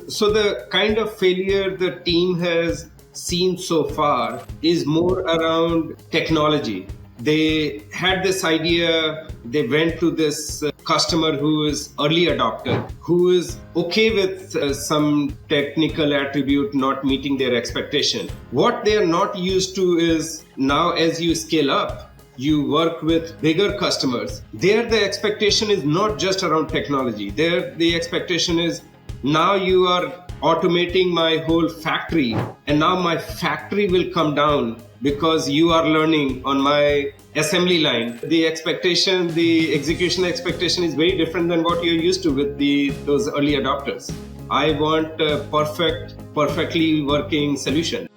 So the kind of failure the team has seen so far is more around technology. They had this idea, they went to this customer who is early adopter, who is okay with some technical attribute not meeting their expectation. What they are not used to is now as you scale up, you work with bigger customers. There, the expectation is not just around technology. There, the expectation is now you are automating my whole factory, and now my factory will come down because you are learning on my assembly line. The expectation, the execution expectation is very different than what you're used to with those early adopters. I want a perfectly working solution.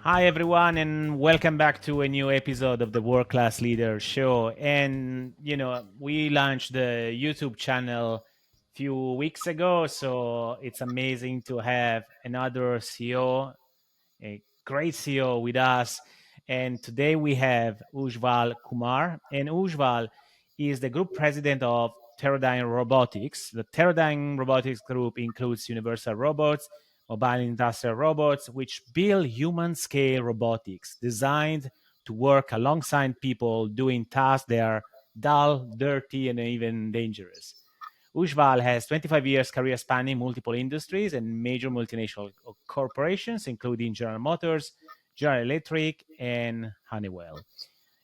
Hi, everyone, and welcome back to a new episode of the World Class Leader Show. And, we launched the YouTube channel a few weeks ago, so it's amazing to have another CEO, a great CEO with us. And today we have Ujjwal Kumar, and Ujjwal is the group president of Teradyne Robotics. The Teradyne Robotics group includes Universal Robots, mobile industrial robots, which build human-scale robotics designed to work alongside people doing tasks that are dull, dirty, and even dangerous. Ujjwal has 25 years career spanning multiple industries and major multinational corporations, including General Motors, General Electric, and Honeywell.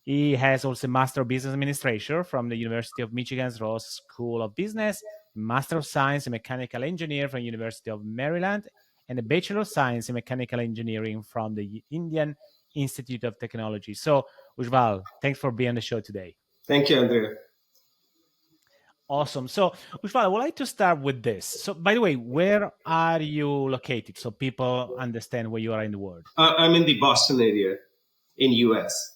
He has also a Master of Business Administration from the University of Michigan's Ross School of Business, Master of Science in Mechanical Engineering from the University of Maryland, and a Bachelor of Science in Mechanical Engineering from the Indian Institute of Technology. So, Ujjwal, thanks for being on the show today. Thank you, Andrea. Awesome. So, Ujjwal, I would like to start with this. So, by the way, where are you located so people understand where you are in the world? I'm in the Boston area in US.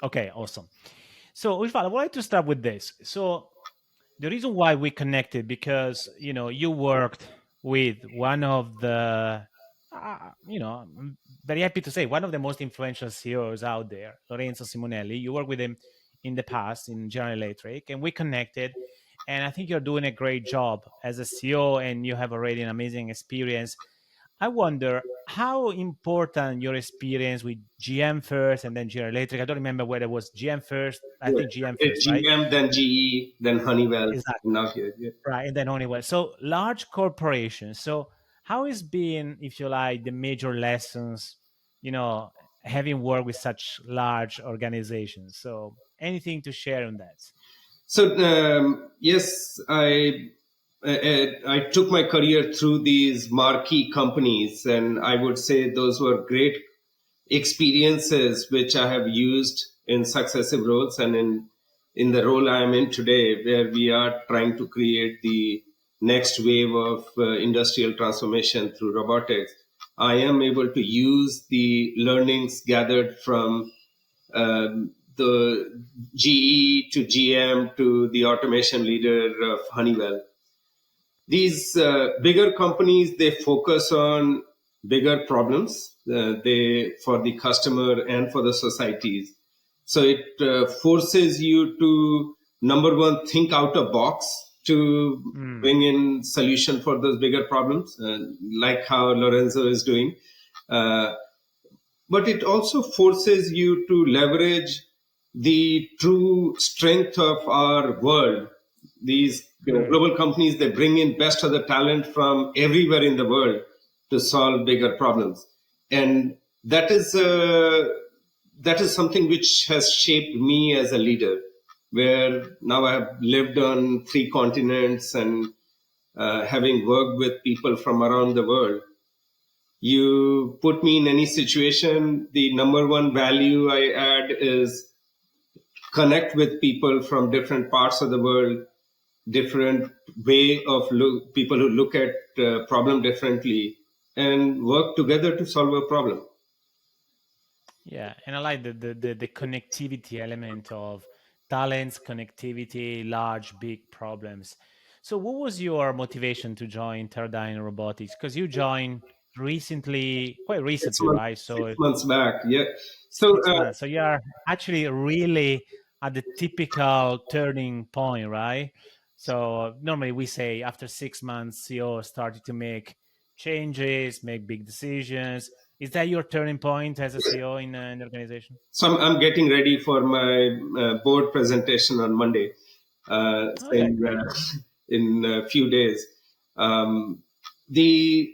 Okay, awesome. So, Ujjwal, I would like to start with this. So, the reason why we connected, because, you worked with one of the, I'm very happy to say, one of the most influential CEOs out there, Lorenzo Simonelli. You worked with him in the past in General Electric, and we connected. And I think you're doing a great job as a CEO, and you have already an amazing experience. I wonder how important your experience with GM first and then General Electric. I don't remember whether it was GM first. I think GM first, it's GM, right? then GE, then Honeywell. Exactly. Now here, yeah. Right, and then Honeywell. So large corporations. So how has been, if you like, the major lessons, having worked with such large organizations? So anything to share on that? So yes, I took my career through these marquee companies, and I would say those were great experiences which I have used in successive roles and in the role I am in today, where we are trying to create the next wave of industrial transformation through robotics. I am able to use the learnings gathered from the GE to GM to the automation leader of Honeywell. These bigger companies, they focus on bigger problems they for the customer and for the societies. So it forces you to, number one, think out of box to bring in solution for those bigger problems, like how Lorenzo is doing. But it also forces you to leverage the true strength of our world. These global companies, they bring in best of the talent from everywhere in the world to solve bigger problems. And that is something which has shaped me as a leader, where now I have lived on 3 continents and having worked with people from around the world. You put me in any situation, the number one value I add is connect with people from different parts of the world, different way of people who look at problem differently, and work together to solve a problem. Yeah, and I like the connectivity element of talents, connectivity, large, big problems. So what was your motivation to join Teradyne Robotics? Because you joined quite recently, right? So 6 months back, yeah. So you are actually really at the typical turning point, right? So normally we say after 6 months, CEO started to make changes, make big decisions. Is that your turning point as a CEO in an organization? So I'm getting ready for my board presentation on Monday, Okay, great. in a few days. The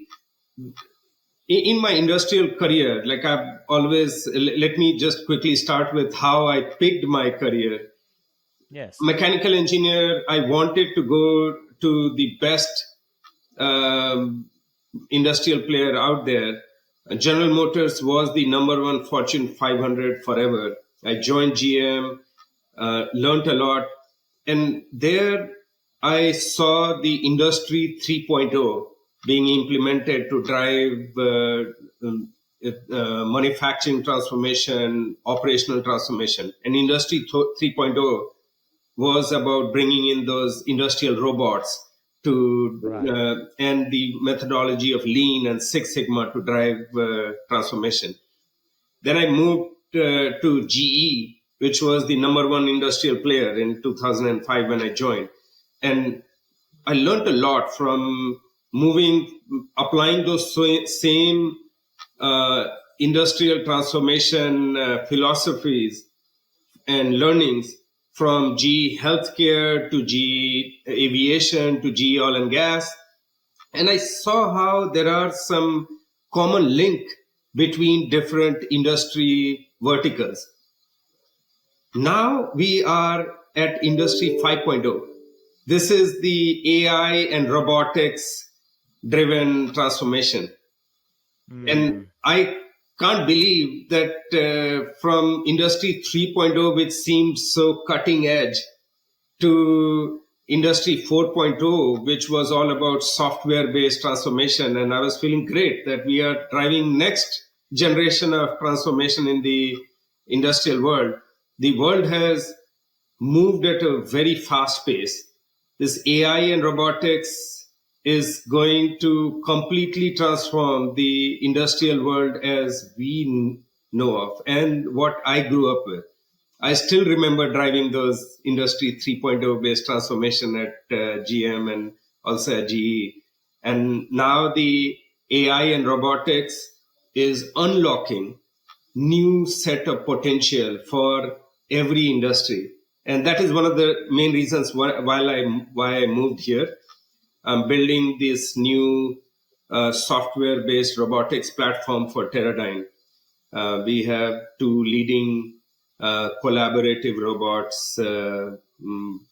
in my industrial career, like I've always, let me just quickly start with how I picked my career. Yes. Mechanical engineer, I wanted to go to the best um, industrial player out there. General Motors was the number one Fortune 500 forever. I joined GM, learned a lot, and there I saw the industry 3.0 being implemented to drive manufacturing transformation, operational transformation. And industry 3.0 was about bringing in those industrial robots to Right. and the methodology of lean and six sigma to drive transformation. Then I moved to GE, which was the number one industrial player in 2005 when I joined. And I learned a lot from applying those same industrial transformation philosophies and learnings from GE Healthcare to GE Aviation to GE Oil and Gas. And I saw how there are some common link between different industry verticals. Now we are at Industry 5.0. This is the AI and robotics driven transformation. And I can't believe that from Industry 3.0, which seemed so cutting edge, to Industry 4.0, which was all about software-based transformation. And I was feeling great that we are driving next generation of transformation in the industrial world. The world has moved at a very fast pace. This AI and robotics is going to completely transform the industrial world as we know of and what I grew up with. I still remember driving those Industry 3.0 based transformation at GM and also at GE. And now the AI and robotics is unlocking new set of potential for every industry. And that is one of the main reasons why I moved here. I'm building this new software-based robotics platform for Teradyne. We have two leading collaborative robots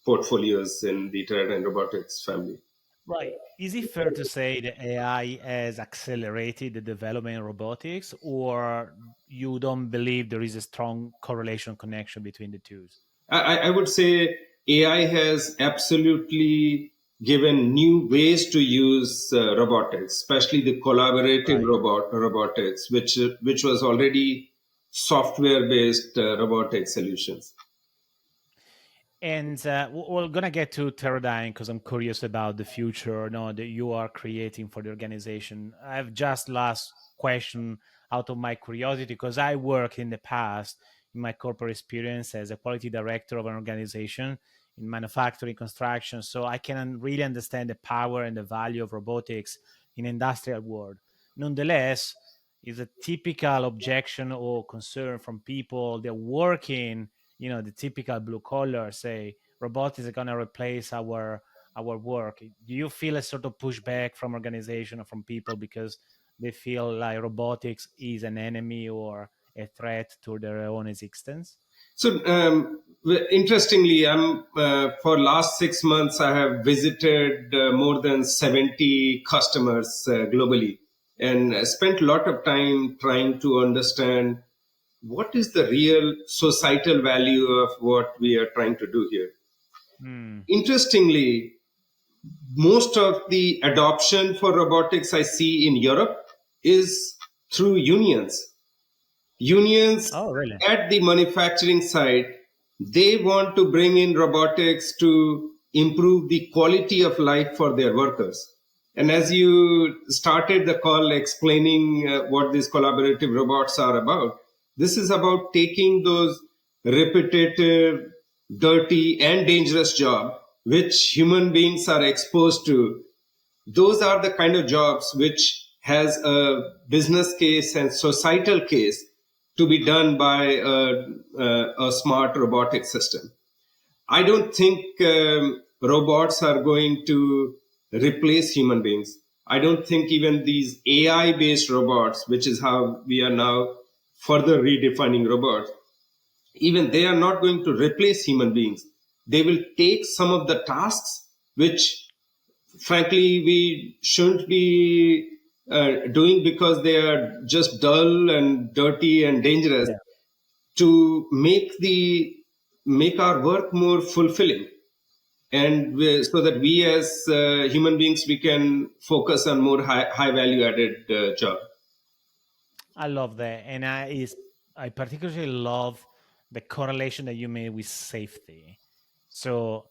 portfolios in the Teradyne Robotics family. Right. Is it fair to say that AI has accelerated the development in robotics, or you don't believe there is a strong correlation connection between the two? I would say AI has absolutely given new ways to use robotics, especially the collaborative Right. robotics, which was already software-based robotic solutions. And we're gonna get to Teradyne because I'm curious about the future, that you are creating for the organization. I have just last question out of my curiosity because I worked in the past in my corporate experience as a quality director of an organization in manufacturing construction, so I can really understand the power and the value of robotics in industrial world. Nonetheless, is a typical objection or concern from people that work in the typical blue collar, say robotics is going to replace our work. Do you feel a sort of pushback from organization or from people because they feel like robotics is an enemy or a threat to their own existence? So interestingly, I'm for last 6 months I have visited more than 70 customers globally, and spent a lot of time trying to understand what is the real societal value of what we are trying to do here. Hmm. Interestingly, most of the adoption for robotics I see in Europe is through unions. Unions Oh, really? at the manufacturing side, they want to bring in robotics to improve the quality of life for their workers. And as you started the call explaining what these collaborative robots are about, this is about taking those repetitive dirty, and dangerous job which human beings are exposed to, those are the kind of jobs which has a business case and societal case to be done by a smart robotic system. I don't think robots are going to replace human beings. I don't think even these AI based robots, which is how we are now further redefining robots, even they are not going to replace human beings. They will take some of the tasks which frankly we shouldn't be doing because they are just dull and dirty and dangerous, Yeah. to make our work more fulfilling, and so that we as human beings we can focus on more high value added job. I love that, and I particularly love the correlation that you made with safety. So,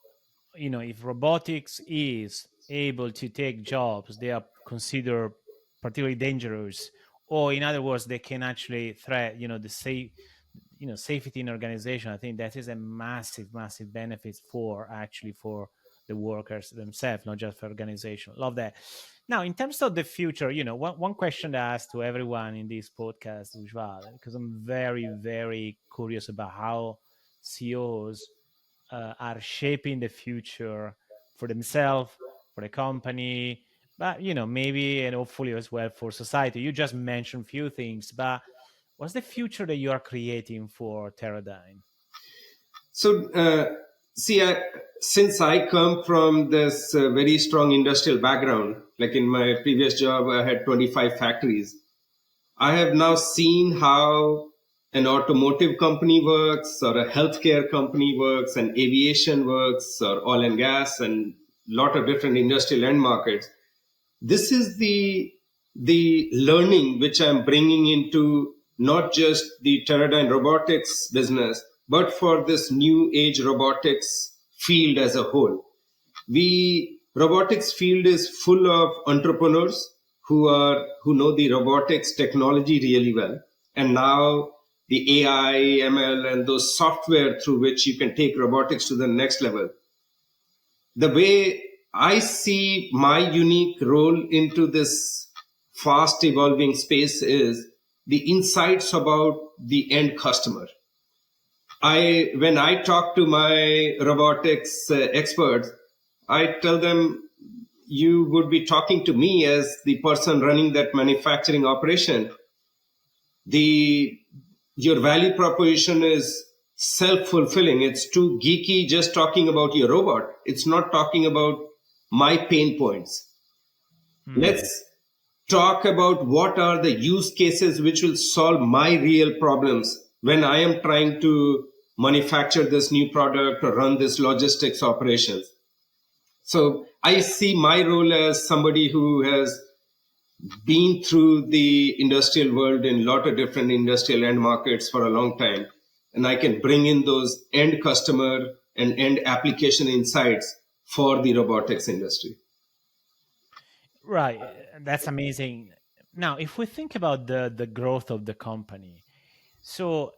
if robotics is able to take jobs they are considered particularly dangerous, or in other words, they can actually threat, the safety in organization. I think that is a massive, massive benefit for the workers themselves, not just for organization. Love that. Now, in terms of the future, one question that I ask to everyone in this podcast, Ujjwal, because I'm very, very curious about how CEOs are shaping the future for themselves, for the company, but maybe and hopefully as well for society. You just mentioned a few things, but what's the future that you are creating for Teradyne? So see, since I come from this very strong industrial background, like in my previous job I had 25 factories, I have now seen how an automotive company works, or a healthcare company works, and aviation works, or oil and gas, and lot of different industrial end markets. This is the learning which I'm bringing into not just the Teradyne Robotics business, but for this new age robotics field as a whole. We robotics field is full of entrepreneurs who know the robotics technology really well, and now the AI, ML, and those software through which you can take robotics to the next level. The way I see my unique role into this fast evolving space is the insights about the end customer. When I talk to my robotics experts, I tell them you would be talking to me as the person running that manufacturing operation. Your value proposition is self-fulfilling. It's too geeky just talking about your robot. It's not talking about my pain points. Let's talk about what are the use cases which will solve my real problems when I am trying to manufacture this new product or run this logistics operations. So I see my role as somebody who has been through the industrial world in a lot of different industrial end markets for a long time. And I can bring in those end customer and end application insights for the robotics industry. Right. That's amazing. Now, if we think about the growth of the company, so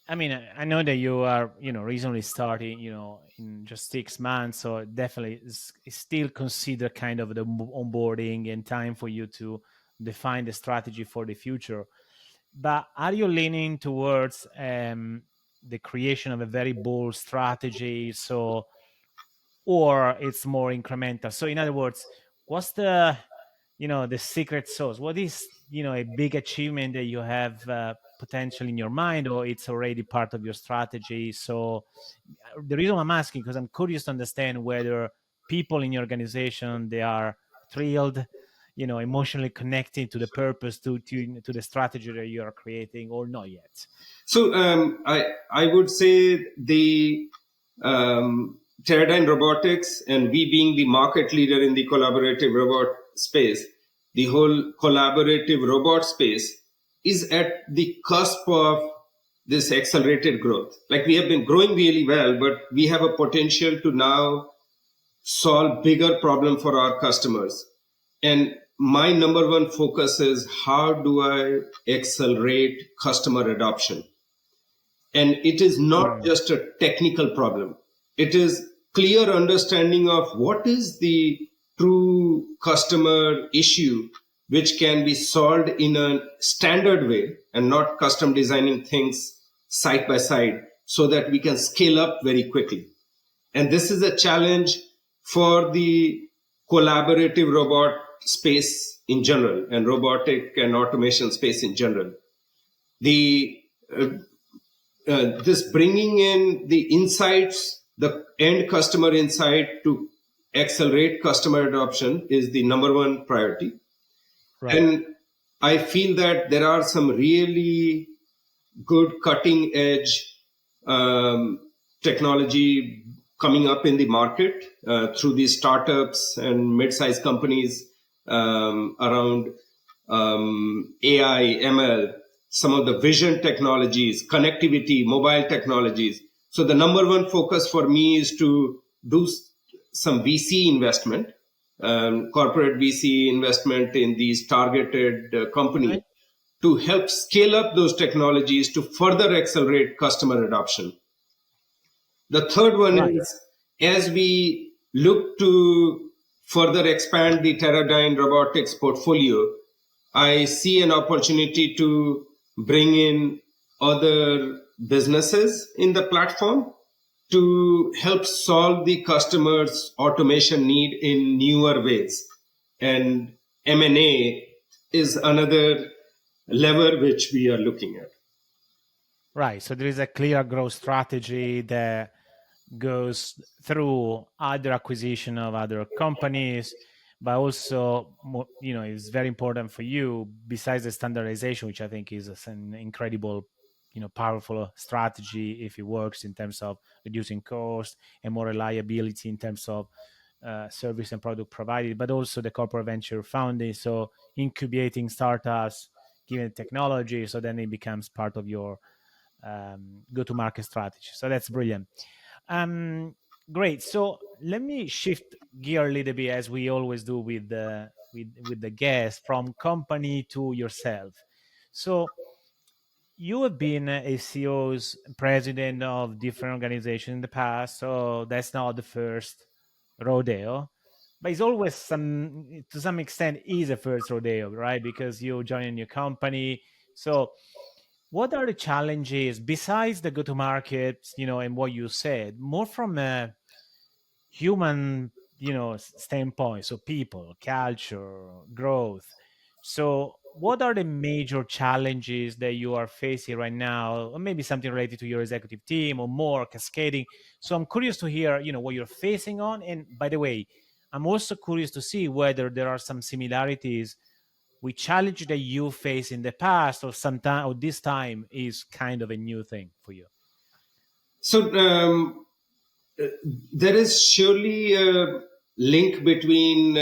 I mean, I know that you are, recently starting, in just 6 months, so definitely it's still considered kind of the onboarding and time for you to define the strategy for the future. But are you leaning towards the creation of a very bold strategy, or it's more incremental? So, in other words, what's the secret sauce? What is a big achievement that you have potential in your mind, or it's already part of your strategy? So the reason I'm asking, because I'm curious to understand whether people in your organization, they are thrilled, emotionally connected to the purpose, to the strategy that you are creating, or not yet. So I would say the Teradyne Robotics, and we being the market leader in the collaborative robot space, the whole collaborative robot space is at the cusp of this accelerated growth. Like, we have been growing really well, but we have a potential to now solve bigger problem for our customers. And my number one focus is how do I accelerate customer adoption? And it is not just a technical problem. It is clear understanding of what is the true customer issue, which can be solved in a standard way and not custom designing things side by side so that we can scale up very quickly. And this is a challenge for the collaborative robot space in general and robotic and automation space in general. The this bringing in the insights, the end customer insight to accelerate customer adoption is the number one priority. Right. And I feel that there are some really good cutting edge technology coming up in the market through these startups and mid-sized companies around AI, ML, some of the vision technologies, connectivity, mobile technologies. So the number one focus for me is to do some VC investment, corporate VC investment in these targeted companies. Right. To help scale up those technologies to further accelerate customer adoption. The third one right. is, as we look to further expand the Teradyne Robotics portfolio, I see an opportunity to bring in other businesses in the platform to help solve the customer's automation need in newer ways. And M&A is another lever which we are looking at. Right. So there is a clear growth strategy that goes through other acquisition of other companies, but also, it's very important for you, besides the standardization, which I think is an incredible, powerful strategy if it works in terms of reducing cost and more reliability in terms of service and product provided, but also the corporate venture funding. So incubating startups, given technology, so then it becomes part of your go-to-market strategy. So that's brilliant. Great. So let me shift gear a little bit, as we always do with the guest, from company to yourself. So you have been a CEO's president of different organizations in the past, so that's not the first rodeo. But it's always to some extent, is a first rodeo, right? Because you join a new company. So what are the challenges besides the go-to-market, and what you said, more from a human, standpoint? So people, culture, growth. So what are the major challenges that you are facing right now? Or maybe something related to your executive team or more cascading. So I'm curious to hear, what you're facing on. And by the way, I'm also curious to see whether there are some similarities with challenge that you face in the past, or sometime, or this time is kind of a new thing for you. So there is surely a link between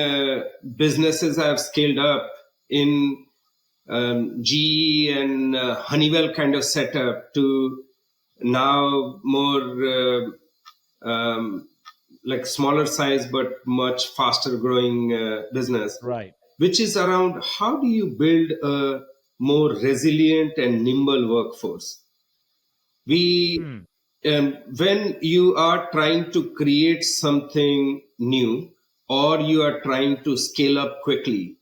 businesses I have scaled up in GE and Honeywell kind of setup to now more like smaller size but much faster growing business. Right. Which is around how do you build a more resilient and nimble workforce? When you are trying to create something new or you are trying to scale up quickly,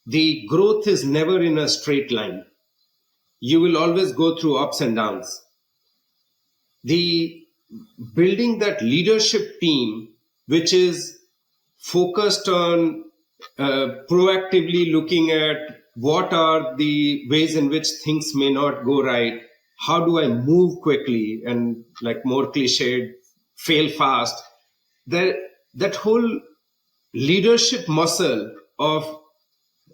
the growth is never in a straight line. You will always go through ups and downs. The building that leadership team, which is focused on proactively looking at what are the ways in which things may not go right, how do I move quickly, and like more cliched, fail fast. That whole leadership muscle of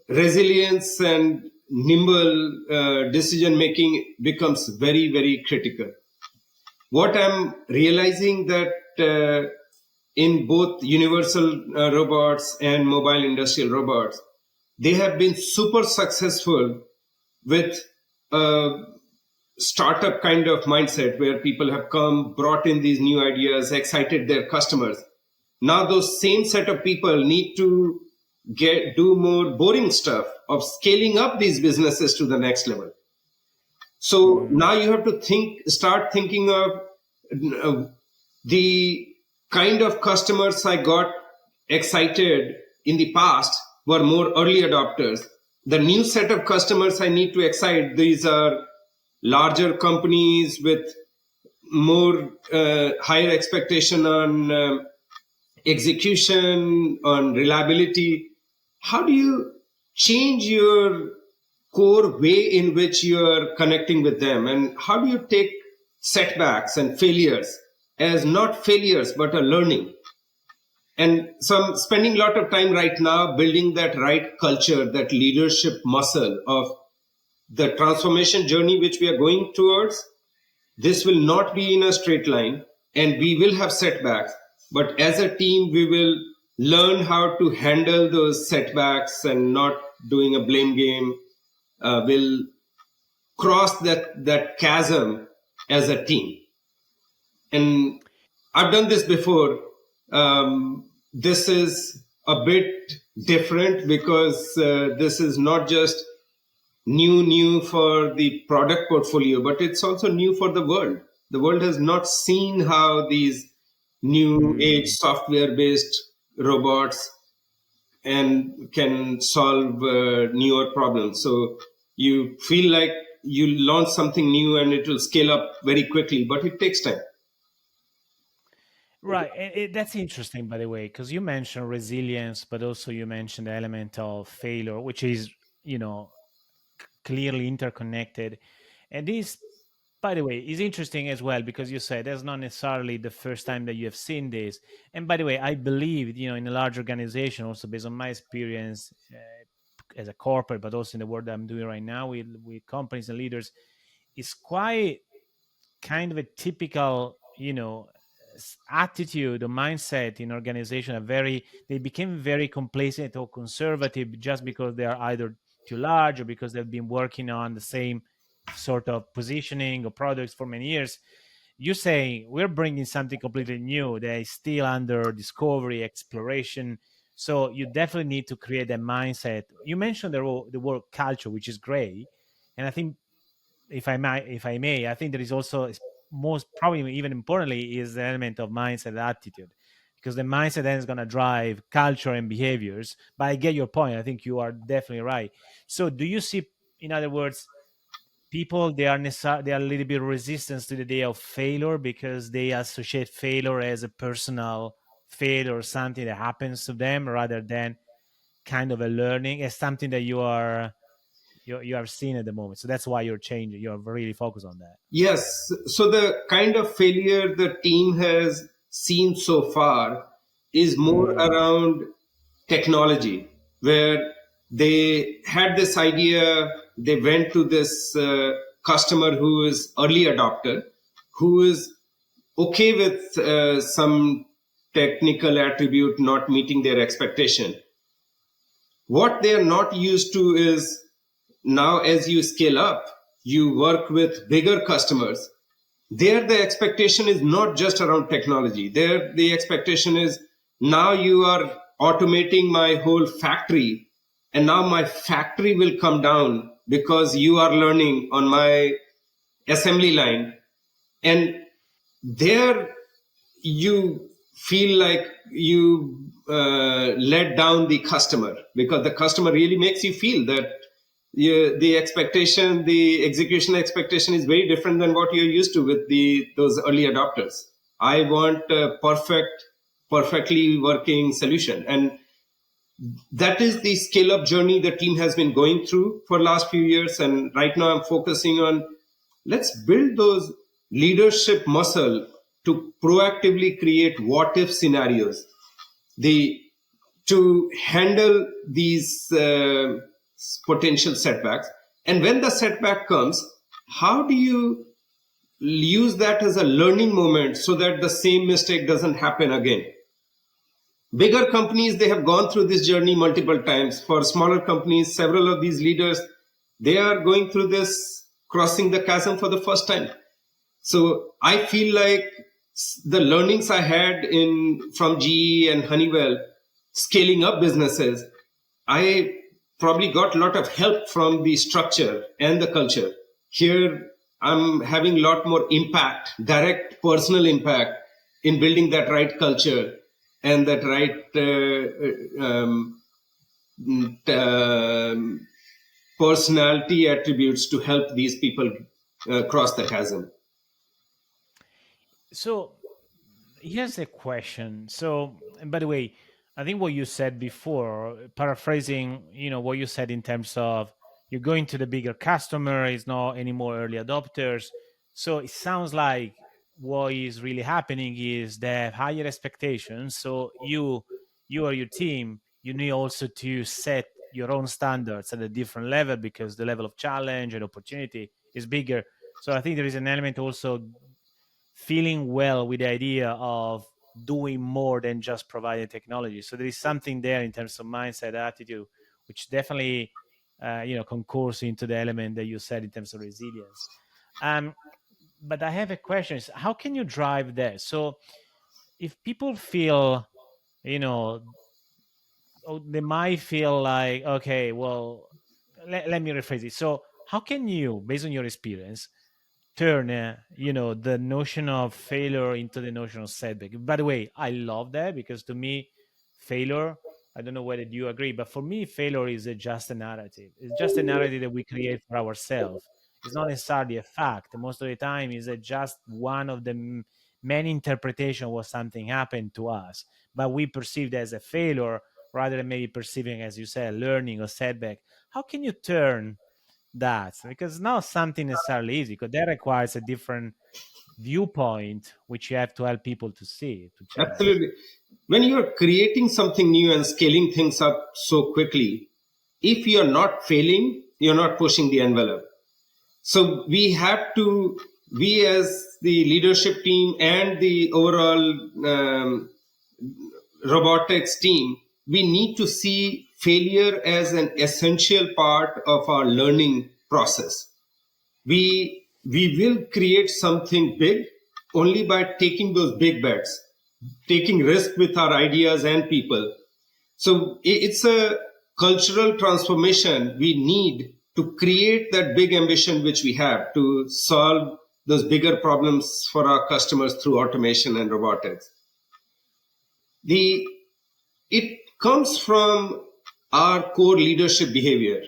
resilience and nimble decision making becomes very, very critical. What I'm realizing that in both universal robots and mobile industrial robots, they have been super successful with a startup kind of mindset where people have come, brought in these new ideas, excited their customers. Now those same set of people need to do more boring stuff of scaling up these businesses to the next level. So now you have to start thinking of the kind of customers I got excited in the past were more early adopters. The new set of customers I need to excite, these are larger companies with more higher expectation on execution, on reliability. How do you change your core way in which you're connecting with them, and how do you take setbacks and failures as not failures but a learning? And so I'm spending a lot of time right now building that right culture, that leadership muscle of the transformation journey which we are going towards. This will not be in a straight line, and we will have setbacks, but as a team we will learn how to handle those setbacks and not doing a blame game. Will cross that chasm as a team. And I've done this before. This is a bit different because this is not just new for the product portfolio, but it's also new for the world. The world has not seen how these new age software based robots and can solve newer problems. So you feel like you launch something new and it will scale up very quickly, but it takes time. Right. And that's interesting, by the way, because you mentioned resilience, but also you mentioned the element of failure, which is, clearly interconnected. And this, by the way, is interesting as well, because you said that's not necessarily the first time that you have seen this. And by the way, I believe, in a large organization, also based on my experience as a corporate, but also in the work that I'm doing right now with companies and leaders, is quite kind of a typical, attitude or mindset in organization. They became very complacent or conservative just because they are either too large or because they've been working on the same sort of positioning or products for many years. You say we're bringing something completely new that is still under discovery, exploration. So you definitely need to create that mindset. You mentioned the word culture, which is great, and I think, if I may, I think there is also, most probably even importantly, is the element of mindset and attitude, because the mindset then is going to drive culture and behaviors. But I get your point. I think you are definitely right. So, do you see, in other words, people, they are a little bit resistant to the idea of failure because they associate failure as a personal failure or something that happens to them, rather than kind of a learning, as something that you are seeing at the moment. So that's why you're changing. You're really focused on that. Yes. So the kind of failure the team has seen so far is more around technology, where they had this idea, they went to this customer who is early adopter, who is okay with some technical attribute not meeting their expectation. What they are not used to is, now as you scale up, you work with bigger customers. There the expectation is not just around technology. There the expectation is, now you are automating my whole factory, and now my factory will come down because you are learning on my assembly line. And there you feel like you let down the customer, because the customer really makes you feel that the expectation, the execution expectation is very different than what you're used to with those early adopters. I want a perfectly working solution. And that is the scale up journey the team has been going through for last few years. And right now I'm focusing on, let's build those leadership muscle to proactively create what if scenarios, to handle these potential setbacks. And when the setback comes, how do you use that as a learning moment so that the same mistake doesn't happen again? Bigger companies, they have gone through this journey multiple times. For smaller companies, several of these leaders, they are going through this, crossing the chasm for the first time. So I feel like the learnings I had from GE and Honeywell, scaling up businesses, I probably got a lot of help from the structure and the culture. Here, I'm having a lot more impact, direct personal impact in building that right culture and that right personality attributes to help these people cross the chasm. So here's a question. So, and by the way, I think what you said before, paraphrasing, what you said in terms of you're going to the bigger customer, is not any more early adopters. So it sounds like what is really happening is they have higher expectations. So you or your team, you need also to set your own standards at a different level because the level of challenge and opportunity is bigger. So I think there is an element also feeling well with the idea of doing more than just providing technology. So there is something there in terms of mindset, attitude, which definitely concourse into the element that you said in terms of resilience. Um, but I have a question: is how can you drive that? So if people feel, you know, they might feel like, okay, well, let me rephrase it. So how can you, based on your experience, turn the notion of failure into the notion of setback? By the way, I love that because to me failure, I don't know whether you agree, but for me failure is just a narrative. It's just a narrative that we create for ourselves. It's not necessarily a fact. Most of the time is just one of the many interpretation what something happened to us, but we perceive it as a failure rather than maybe perceiving, as you said, learning or setback. How can you turn that? Because not something necessarily easy, because that requires a different viewpoint which you have to help people to see, to change. Absolutely. When you're creating something new and scaling things up so quickly, if you're not failing, you're not pushing the envelope. So we as the leadership team and the overall robotics team, we need to see failure as an essential part of our learning process. We will create something big only by taking those big bets, taking risk with our ideas and people. So it's a cultural transformation we need to create that big ambition which we have to solve those bigger problems for our customers through automation and robotics. The It comes from our core leadership behavior.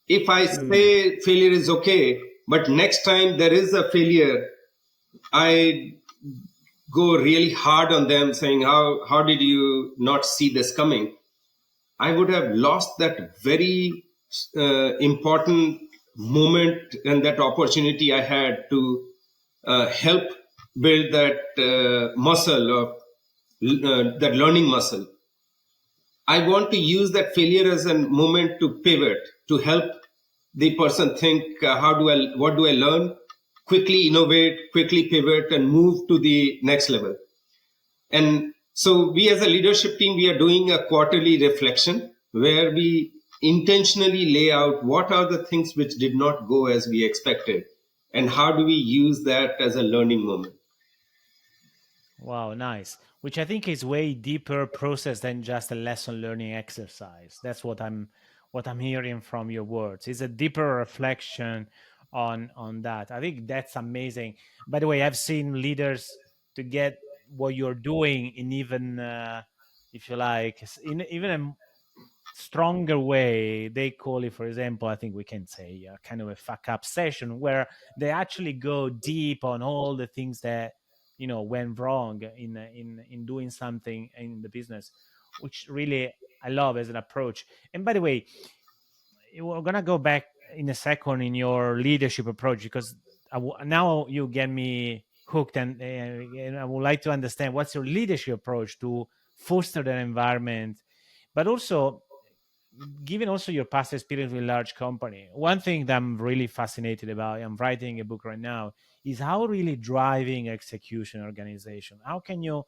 If I Mm. say failure is okay, but next time there is a failure, I go really hard on them saying, how did you not see this coming? I would have lost that very important moment and that opportunity I had to help build that muscle of that learning muscle. I want to use that failure as a moment to pivot, to help the person think, what do I learn? Quickly innovate, quickly pivot, and move to the next level. And so we as a leadership team, we are doing a quarterly reflection where we intentionally lay out what are the things which did not go as we expected and how do we use that as a learning moment. Wow, nice. Which I think is way deeper process than just a lesson learning exercise. That's what I'm hearing from your words. It's a deeper reflection on that. I think that's amazing. By the way, I've seen leaders to get what you're doing in even if you like in even a stronger way. They call it, for example, I think we can say kind of a fuck up session where they actually go deep on all the things that went wrong in doing something in the business, which really I love as an approach. And by the way, we're gonna go back in a second in your leadership approach because now you get me hooked, and I would like to understand what's your leadership approach to foster that environment, but also given also your past experience with large company. One thing that I'm really fascinated about, I'm writing a book right now, is how really driving execution organization. How can you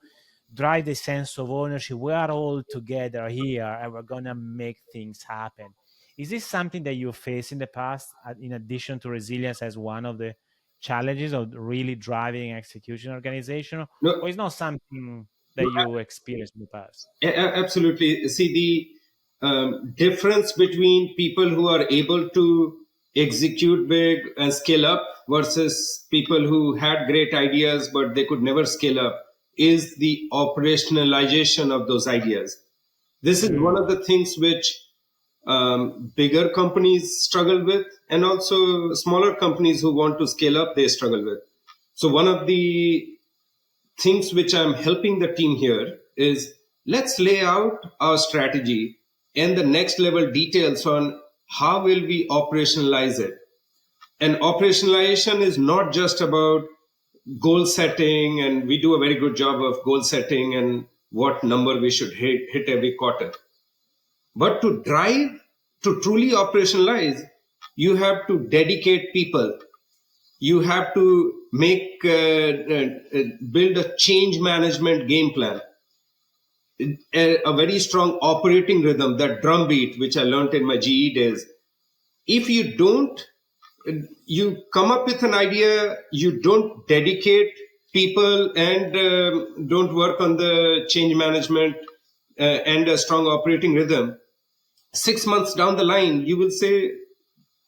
drive the sense of ownership? We are all together here and we're gonna make things happen. Is this something that you faced in the past, in addition to resilience as one of the challenges of really driving execution organization, No, or is not something that no, you experienced in the past? absolutely. See, the difference between people who are able to execute big and scale up versus people who had great ideas but they could never scale up is the operationalization of those ideas. This is one of the things which bigger companies struggle with, and also smaller companies who want to scale up, they struggle with. So one of the things which I'm helping the team here is, let's lay out our strategy and the next level details on how will we operationalize it. And operationalization is not just about goal setting, and we do a very good job of goal setting and what number we should hit every quarter. But to drive, to truly operationalize, you have to dedicate people. You have to build a change management game plan, a very strong operating rhythm, that drumbeat, which I learned in my GE days. If you don't, you come up with an idea, you don't dedicate people and don't work on the change management and a strong operating rhythm, 6 months down the line, you will say,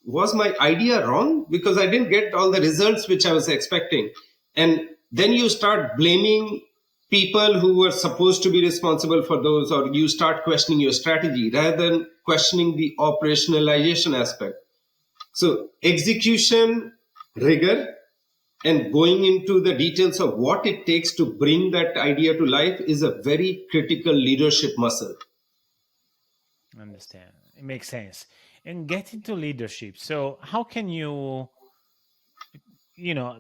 was my idea wrong? Because I didn't get all the results which I was expecting. And then you start blaming people who were supposed to be responsible for those, or you start questioning your strategy rather than questioning the operationalization aspect. So execution, rigor, and going into the details of what it takes to bring that idea to life is a very critical leadership muscle. Understand. It makes sense. And get into leadership. So how can you know,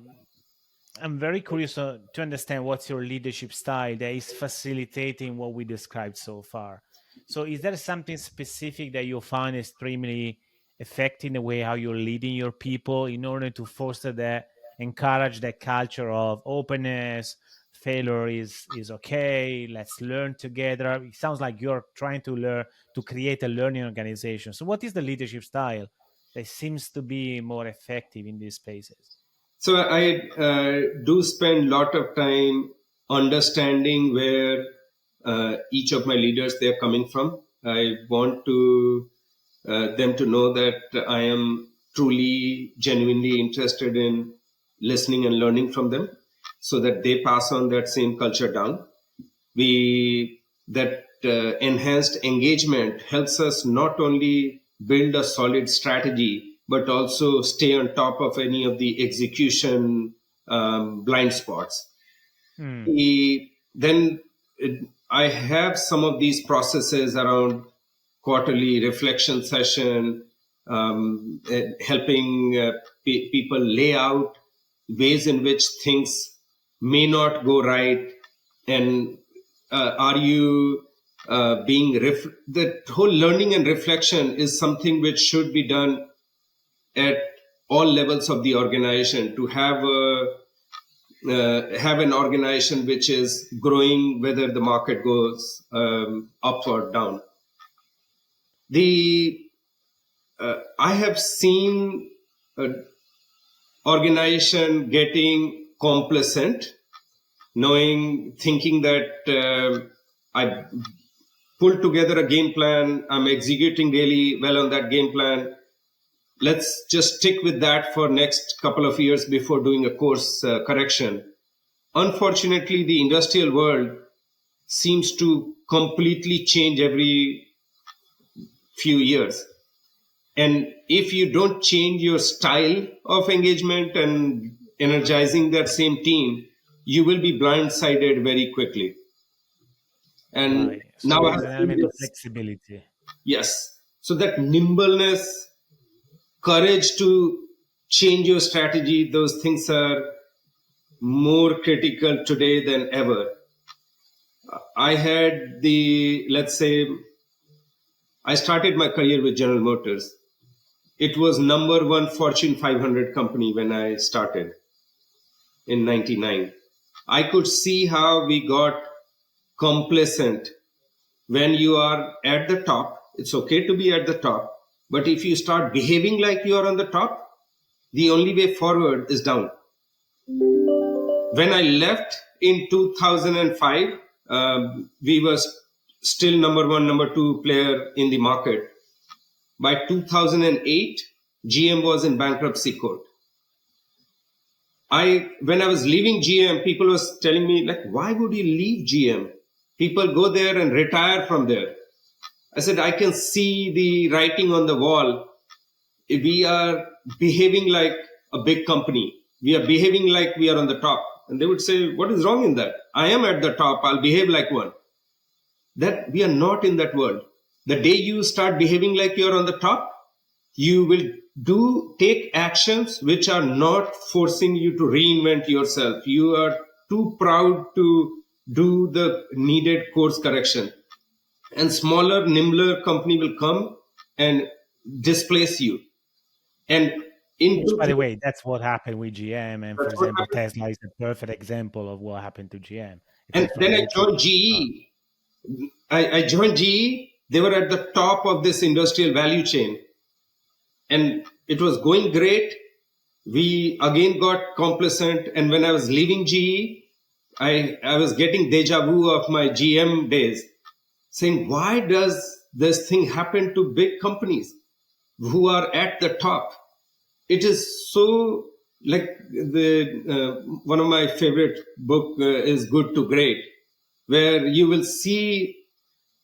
I'm very curious to understand what's your leadership style that is facilitating what we described so far. So is there something specific that you find extremely effective in the way how you're leading your people in order to foster that, encourage that culture of openness, failure is okay, let's learn together? It sounds like you're trying to create a learning organization. So what is the leadership style that seems to be more effective in these spaces? So I do spend a lot of time understanding where each of my leaders they're coming from. I want to them to know that I am truly, genuinely interested in listening and learning from them, so that they pass on that same culture down. That enhanced engagement helps us not only build a solid strategy, but also stay on top of any of the execution blind spots. Then I have some of these processes around quarterly reflection session, helping people lay out ways in which things may not go right, and are you the whole learning and reflection is something which should be done at all levels of the organization to have an organization which is growing, whether the market goes up or down. I have seen organization getting complacent, thinking that I pulled together a game plan, I'm executing really well on that game plan. Let's just stick with that for next couple of years before doing a course correction. Unfortunately, the industrial world seems to completely change every few years. And if you don't change your style of engagement and energizing that same team, you will be blindsided very quickly. And right. So now I have an element of flexibility. Yes. So that nimbleness, courage to change your strategy, those things are more critical today than ever. I had I started my career with General Motors. It was number one Fortune 500 company when I started in 99. I could see how we got complacent. When you are at the top, it's okay to be at the top. But if you start behaving like you are on the top, the only way forward is down. When I left in 2005, we were still number one, number two player in the market. By 2008, GM was in bankruptcy court. When I was leaving GM, people was telling me, like, why would you leave GM? People go there and retire from there. I said, I can see the writing on the wall. We are behaving like a big company. We are behaving like we are on the top. And they would say, what is wrong in that? I am at the top. I'll behave like one. That we are not in that world. The day you start behaving like you're on the top, you will take actions which are not forcing you to reinvent yourself. You are too proud to do the needed course correction. And smaller, nimbler company will come and displace you. And Which, by the way, that's what happened with GM. And for that's what example, happened. Tesla is a perfect example of what happened to GM. It And went from then I literally. joined GE. I joined GE. They were at the top of this industrial value chain. And it was going great. We again got complacent. And when I was leaving GE, I was getting deja vu of my GM days, saying, why does this thing happen to big companies who are at the top? It is so, like, the one of my favorite book is Good to Great, where you will see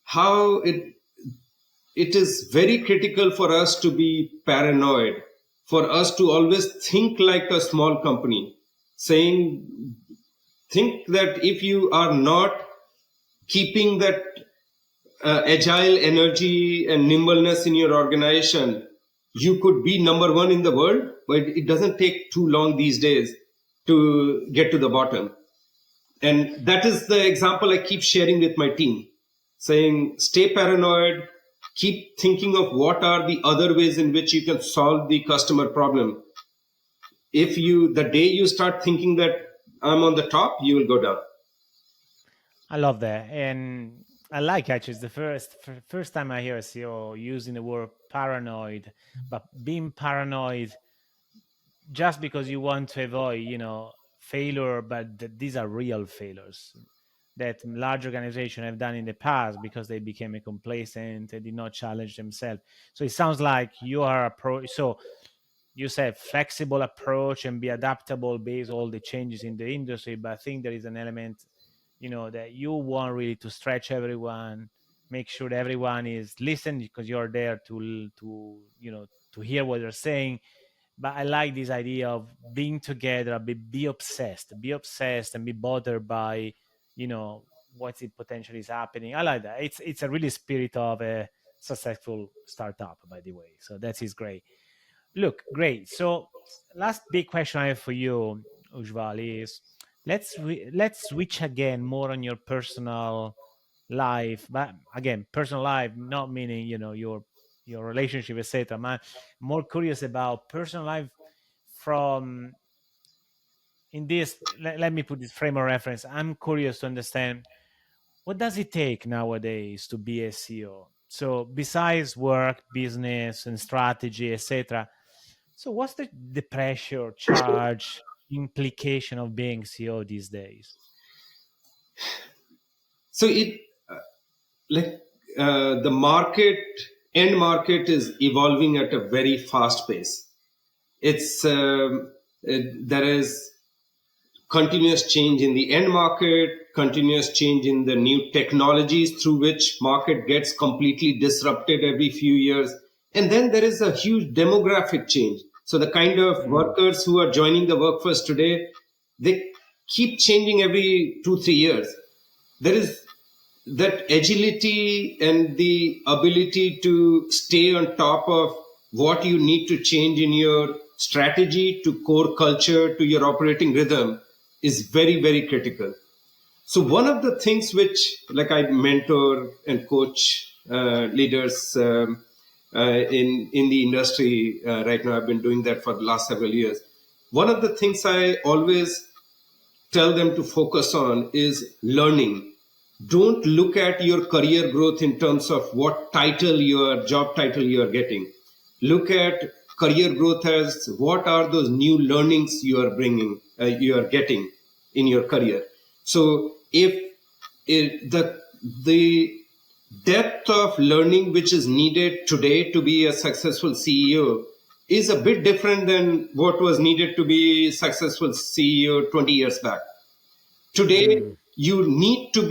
how it is very critical for us to be paranoid, for us to always think like a small company, think that if you are not keeping that agile energy and nimbleness in your organization, you could be number one in the world, but it doesn't take too long these days to get to the bottom. And that is the example I keep sharing with my team, saying, stay paranoid, keep thinking of what are the other ways in which you can solve the customer problem. The day you start thinking that I'm on the top, you will go down. I love that. And I like actually it's the first time I hear a CEO using the word paranoid, but being paranoid just because you want to avoid, failure, but these are real failures that large organizations have done in the past because they became complacent and did not challenge themselves. So it sounds like you are so you said flexible approach and be adaptable based on all the changes in the industry, but I think there is an element, that you want really to stretch everyone, make sure that everyone is listening because you're there to hear what they're saying. But I like this idea of being together, be obsessed and be bothered by, what's it potentially is happening. I like that. It's a really spirit of a successful startup, by the way. So that is great. Look, great. So last big question I have for you, Ujjwal, is let's switch again more on your personal life, but again, personal life not meaning your relationship, etc. I'm more curious about personal life from in this. Let me put this frame of reference. I'm curious to understand what does it take nowadays to be a CEO. So besides work, business, and strategy, etc. So what's the pressure, charge, implication of being CEO these days? So like the end market is evolving at a very fast pace. There is continuous change in the end market, continuous change in the new technologies through which market gets completely disrupted every few years. And then there is a huge demographic change. So the kind of workers who are joining the workforce today, they keep changing every 2-3 years. There is that agility and the ability to stay on top of what you need to change in your strategy to core culture to your operating rhythm is very, very critical. So one of the things which, like, I mentor and coach leaders in the industry right now, I've been doing that for the last several years. One of the things I always tell them to focus on is learning. Don't look at your career growth in terms of what job title you are getting. Look at career growth as what are those new learnings you are getting in your career. So if the depth of learning which is needed today to be a successful CEO is a bit different than what was needed to be successful CEO 20 years back. Today, Mm. you need to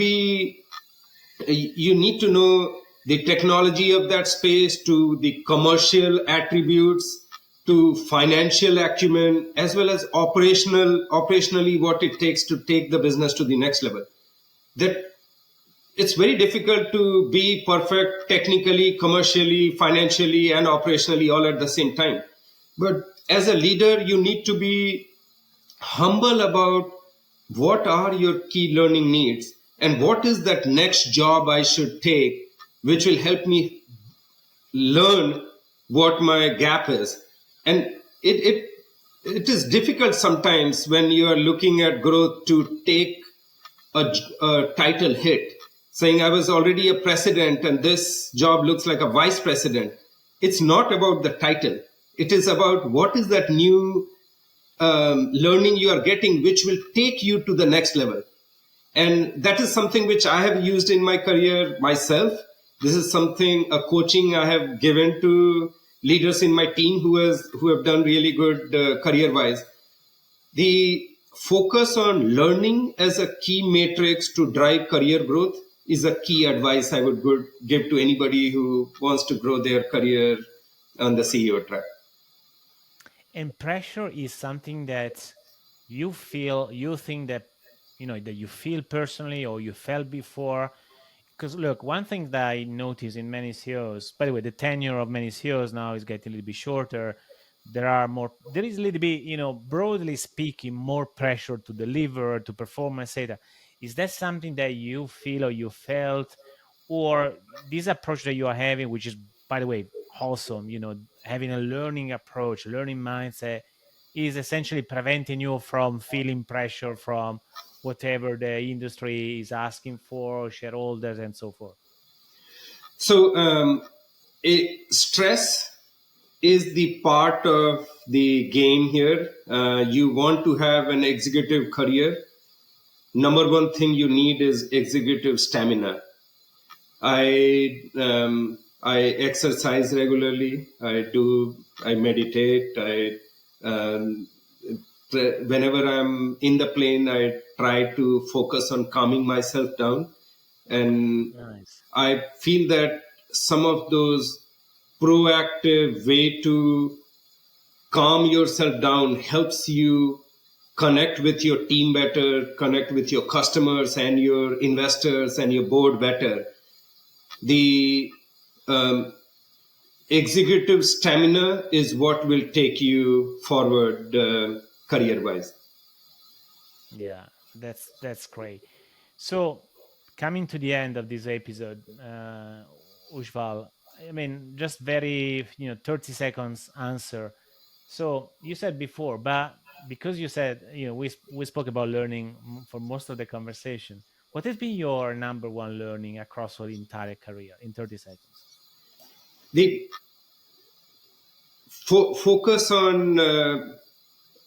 know the technology of that space, to the commercial attributes, to financial acumen, as well as operationally what it takes to take the business to the next level. That it's very difficult to be perfect technically, commercially, financially, and operationally all at the same time. But as a leader, you need to be humble about what are your key learning needs and what is that next job I should take, which will help me learn what my gap is. And it is difficult sometimes when you are looking at growth to take a title hit, saying I was already a president and this job looks like a vice president. It's not about the title. It is about what is that new learning you are getting, which will take you to the next level. And that is something which I have used in my career myself. This is something, a coaching I have given to leaders in my team who have done really good career wise. The focus on learning as a key matrix to drive career growth is a key advice I would give to anybody who wants to grow their career on the CEO track. And pressure is something that you think that, that you feel personally or you felt before. Because look, one thing that I notice in many CEOs, by the way, the tenure of many CEOs now is getting a little bit shorter. There is a little bit, broadly speaking, more pressure to deliver, to perform, etc. Is that something that you feel or you felt, or this approach that you are having, which is, by the way, awesome, having a learning approach, learning mindset, is essentially preventing you from feeling pressure from whatever the industry is asking for, shareholders, and so forth? So, stress is the part of the game here. You want to have an executive career. Number one thing you need is executive stamina. I exercise regularly. I meditate. Whenever I'm in the plane, I try to focus on calming myself down. And Nice. I feel that some of those proactive way to calm yourself down helps you connect with your team better, connect with your customers and your investors and your board better. The um, executive stamina is what will take you forward career wise. Yeah, that's great. So, coming to the end of this episode, Ujjwal, I mean, just very, 30 seconds answer. So you said before, but because you said, we spoke about learning for most of the conversation. What has been your number one learning across your entire career in 30 seconds? The focus on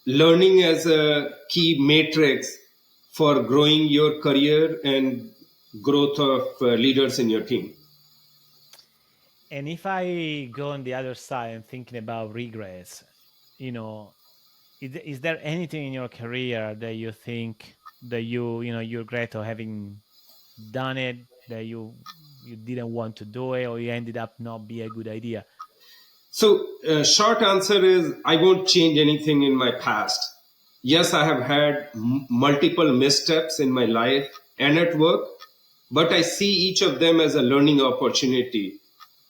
learning as a key matrix for growing your career and growth of leaders in your team. And if I go on the other side and thinking about regrets, you know, is there anything in your career that you think that you regret or having done it, that you didn't want to do it, or you ended up not be a good idea? So, short answer is I won't change anything in my past. Yes, I have had multiple missteps in my life and at work, but I see each of them as a learning opportunity,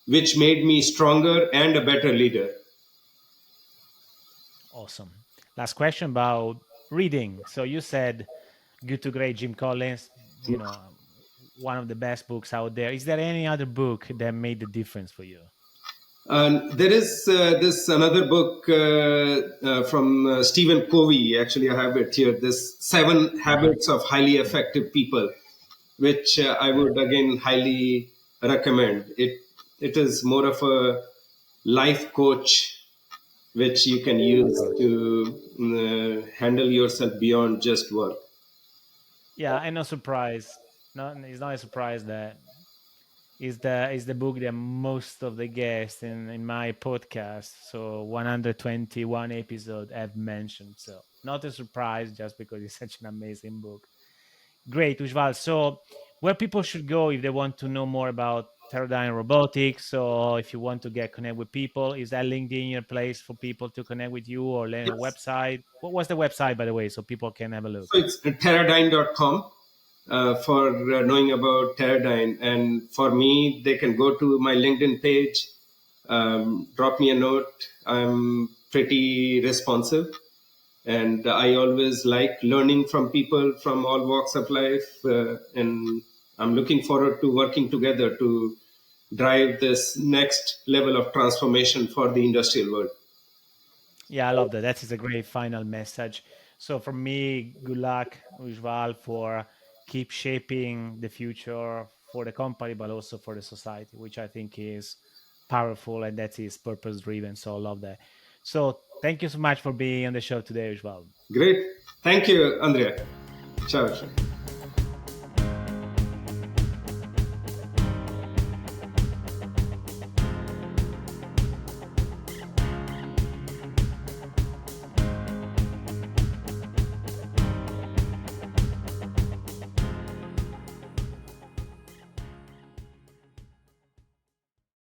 which made me stronger and a better leader. Awesome. Last question about reading. So you said Good to Great, Jim Collins, one of the best books out there. Is there any other book that made the difference for you? And there is this another book from Stephen Covey. Actually, I have it here. This Seven Uh-huh. Habits of Highly Effective People, which I Yeah. would again highly recommend. It is more of a life coach which you can Of use course. to handle yourself beyond just work. Yeah, and no surprise. No, it's not a surprise that is the book that most of the guests in my podcast, so 121 episode, have mentioned. So not a surprise, just because it's such an amazing book. Great, Ujjwal. So where people should go if they want to know more about Teradyne Robotics, or if you want to get connect with people, is that LinkedIn your place for people to connect with you, or learn a Yes. website? What was the website, by the way, so people can have a look? So it's Teradyne.com for knowing about Teradyne. And for me, they can go to my LinkedIn page, drop me a note. I'm pretty responsive. And I always like learning from people from all walks of life. And I'm looking forward to working together to drive this next level of transformation for the industrial world. Yeah, I love that. That is a great final message. So for me, good luck, Ujjwal, for keep shaping the future for the company, but also for the society, which I think is powerful and that is purpose driven. So I love that. So thank you so much for being on the show today, Ujjwal. Great. Thank you, Andrea. Ciao.